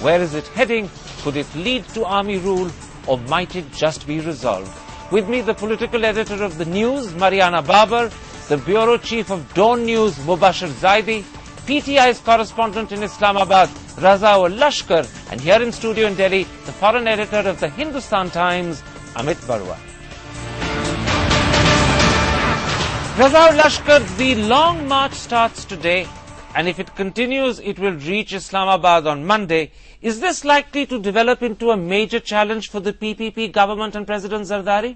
Where is it heading? Could it lead to army rule, or might it just be resolved? With me, the political editor of The News, Mariana Babar, the bureau chief of Dawn News, Mubashir Zaidi, PTI's correspondent in Islamabad, Razaul Lashkar, and here in studio in Delhi, the foreign editor of the Hindustan Times, Amit Barua. Razaul Lashkar, the long march starts today, and if it continues, it will reach Islamabad on Monday. Is this likely to develop into a major challenge for the PPP government and President Zardari?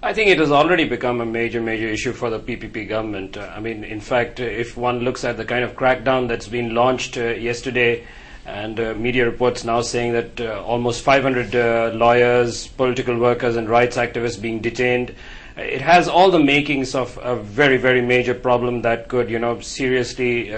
I think it has already become a major issue for the PPP government. In fact, if one looks at the kind of crackdown that's been launched yesterday, and media reports now saying that almost 500 lawyers, political workers and rights activists being detained, it has all the makings of a very major problem that could, seriously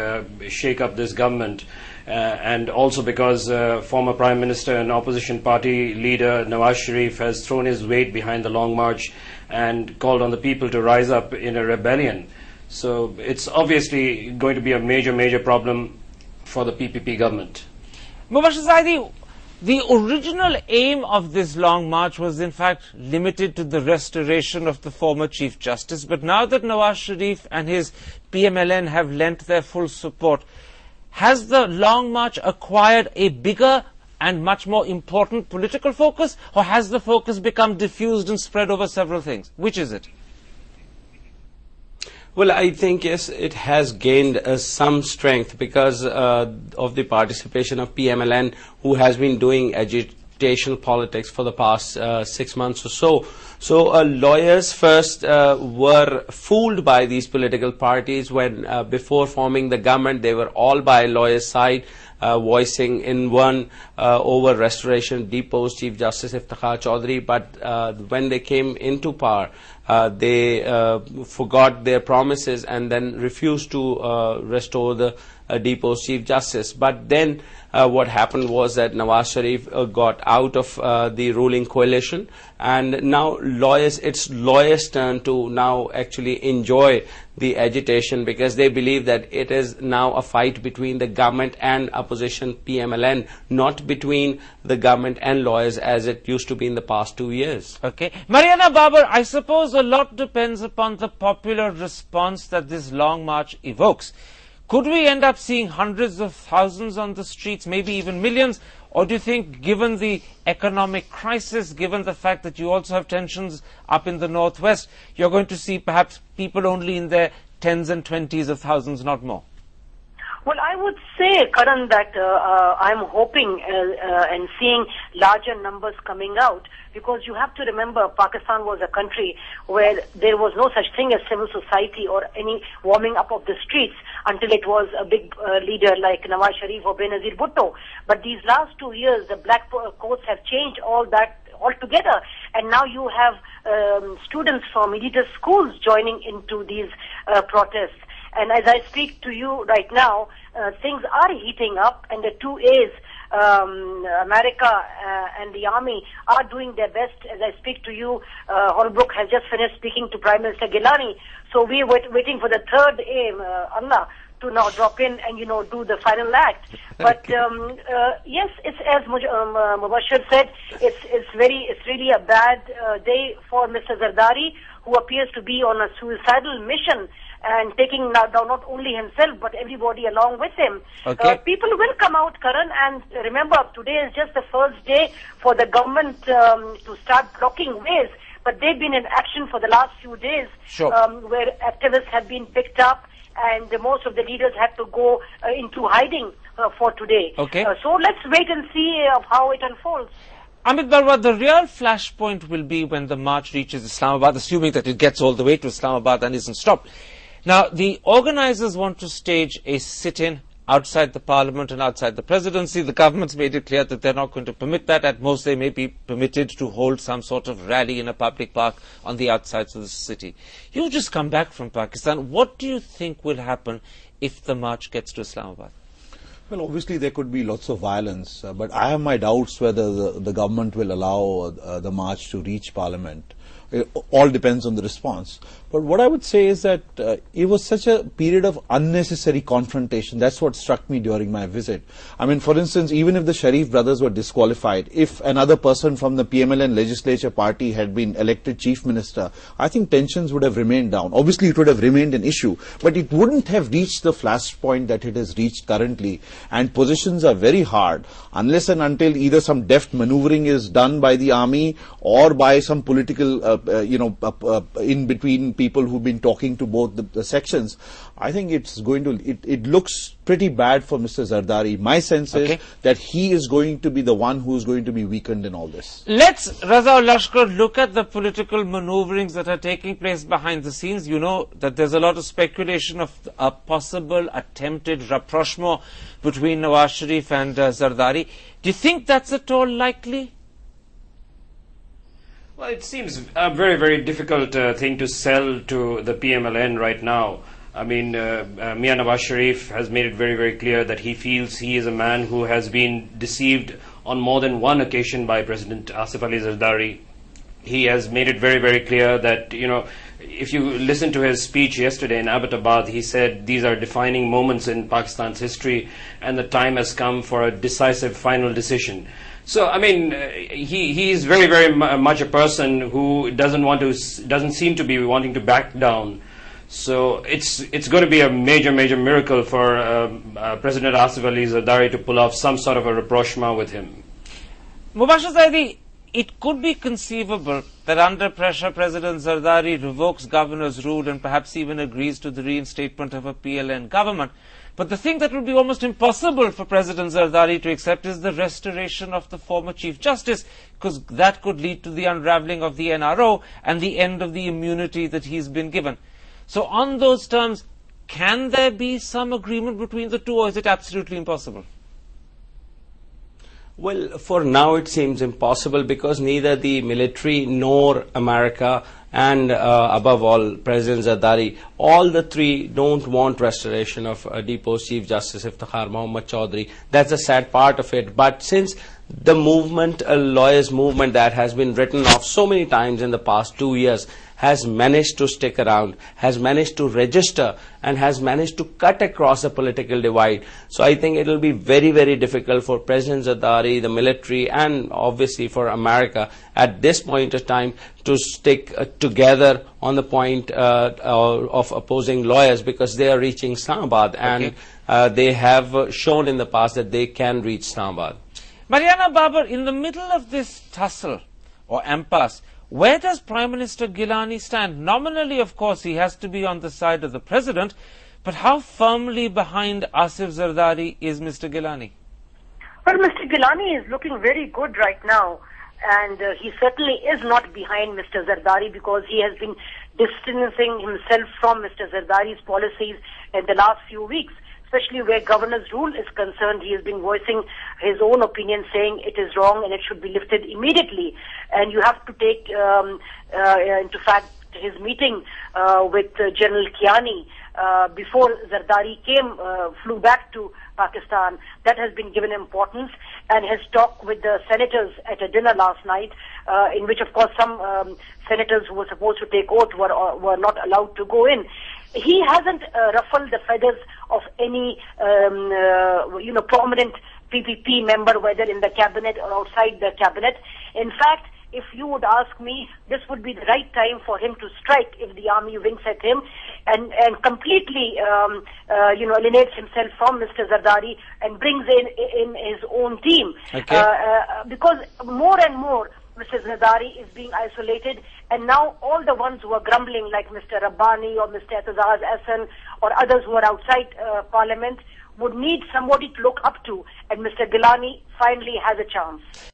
shake up this government. And also because former Prime Minister and opposition party leader Nawaz Sharif has thrown his weight behind the Long March and called on the people to rise up in a rebellion. So it's obviously going to be a major problem for the PPP government. Mubashir Zaidi, the original aim of this long march was in fact limited to the restoration of the former Chief Justice, but now that Nawaz Sharif and his PMLN have lent their full support, has the long march acquired a bigger and much more important political focus, or has the focus become diffused and spread over several things? Which is it? Well, I think, yes, it has gained some strength because of the participation of PMLN, who has been doing agitation politics for the past 6 months or so. So lawyers first were fooled by these political parties when before forming the government they were all by lawyers' side, voicing in one over restoration, deposed Chief Justice Iftikhar Chaudhry, but when they came into power, they forgot their promises and then refused to restore the deposed Chief Justice. But then what happened was that Nawaz Sharif got out of the ruling coalition, and now it's lawyers' turn to now actually enjoy the agitation, because they believe that it is now a fight between the government and opposition PMLN, not between the government and lawyers as it used to be in the past 2 years. Okay. Mariana Babar, I suppose a lot depends upon the popular response that this long march evokes. Could we end up seeing hundreds of thousands on the streets, maybe even millions? Or do you think, given the economic crisis, given the fact that you also have tensions up in the northwest, you're going to see perhaps people only in their tens and twenties of thousands, not more? Well, I would say, Karan, that I'm hoping and seeing larger numbers coming out, because you have to remember Pakistan was a country where there was no such thing as civil society or any warming up of the streets until it was a big leader like Nawaz Sharif or Benazir Bhutto. But these last 2 years, the black coats have changed all that altogether, and now you have students from elite schools joining into these protests. And as I speak to you right now, things are heating up, and the 2As, America and the army, are doing their best. As I speak to you, Holbrooke has just finished speaking to Prime Minister Gilani. So we're waiting for the third aim, Allah, to now drop in and, do the final act. But yes, it's as Mubashir said, it's really a bad day for Mr. Zardari, who appears to be on a suicidal mission and taking down not only himself but everybody along with him. Okay. People will come out, Karan, and remember, today is just the first day for the government to start blocking ways. But they've been in action for the last few days, sure. Where activists have been picked up, and most of the leaders had to go into hiding for today. Okay. So let's wait and see how it unfolds. Amit Barua, the real flashpoint will be when the march reaches Islamabad, assuming that it gets all the way to Islamabad and isn't stopped. Now, the organizers want to stage a sit-in outside the parliament and outside the presidency. The government's made it clear that they're not going to permit that. At most, they may be permitted to hold some sort of rally in a public park on the outsides of the city. You've just come back from Pakistan. What do you think will happen if the march gets to Islamabad? Well, obviously there could be lots of violence, but I have my doubts whether the government will allow the march to reach Parliament. It all depends on the response. But what I would say is that it was such a period of unnecessary confrontation. That's what struck me during my visit. I mean, for instance, even if the Sharif brothers were disqualified, if another person from the PMLN legislature party had been elected chief minister, I think tensions would have remained down. Obviously, it would have remained an issue, but it wouldn't have reached the flashpoint that it has reached currently. And positions are very hard unless and until either some deft maneuvering is done by the army or by some political, in between people who've been talking to both the sections. I think it's going to, it looks pretty bad for Mr. Zardari. My sense is that he is going to be the one who's going to be weakened in all this. Let's, Raza Lashkar, look at the political maneuverings that are taking place behind the scenes. You know that there's a lot of speculation of a possible attempted rapprochement between Nawaz Sharif and Zardari. Do you think that's at all likely? Well, it seems a very, very difficult thing to sell to the PMLN right now. I mean, Mian Nawaz Sharif has made it very, very clear that he feels he is a man who has been deceived on more than one occasion by President Asif Ali Zardari. He has made it very, very clear that, you know, if you listen to his speech yesterday in Abbottabad, he said these are defining moments in Pakistan's history and the time has come for a decisive final decision. So, I mean, he is very, very much a person who doesn't seem to be wanting to back down. So it's going to be a major, major miracle for President Asif Ali Zardari to pull off some sort of a rapprochement with him. Mubashir Zaidi, it could be conceivable that under pressure President Zardari revokes governor's rule and perhaps even agrees to the reinstatement of a PLN government. But the thing that would be almost impossible for President Zardari to accept is the restoration of the former Chief Justice, because that could lead to the unravelling of the NRO and the end of the immunity that he's been given. So on those terms, can there be some agreement between the two, or is it absolutely impossible? Well, for now it seems impossible because neither the military nor America and above all President Zardari, all the three don't want restoration of deposed Chief Justice Iftikhar Mohammad Chaudhry. That's the sad part of it. But since the movement, a lawyers movement that has been written off so many times in the past 2 years, has managed to stick around, has managed to register, and has managed to cut across the political divide. So I think it will be very, very difficult for President Zardari, the military, and obviously for America at this point of time to stick together on the point of opposing lawyers, because they are reaching Islamabad and they have shown in the past that they can reach Islamabad. Mariana Babar, in the middle of this tussle or impasse, where does Prime Minister Gilani stand? Nominally, of course, he has to be on the side of the President, but how firmly behind Asif Zardari is Mr. Gilani? Well, Mr. Gilani is looking very good right now, and he certainly is not behind Mr. Zardari, because he has been distancing himself from Mr. Zardari's policies in the last few weeks. Especially where governor's rule is concerned, he has been voicing his own opinion, saying it is wrong and it should be lifted immediately. And you have to take into fact his meeting with General Kiani before Zardari flew back to Pakistan. That has been given importance, and his talk with the senators at a dinner last night, in which of course some senators who were supposed to take oath were not allowed to go in. He hasn't ruffled the feathers of any, prominent PPP member, whether in the cabinet or outside the cabinet. In fact, if you would ask me, this would be the right time for him to strike if the army winks at him and completely, alienates himself from Mr. Zardari and brings in his own team. Because more and more, Mr. Zardari is being isolated, and now all the ones who are grumbling, like Mr. Rabbani or Mr. Etazaz Ahsan or others who are outside Parliament, would need somebody to look up to, and Mr. Gilani finally has a chance.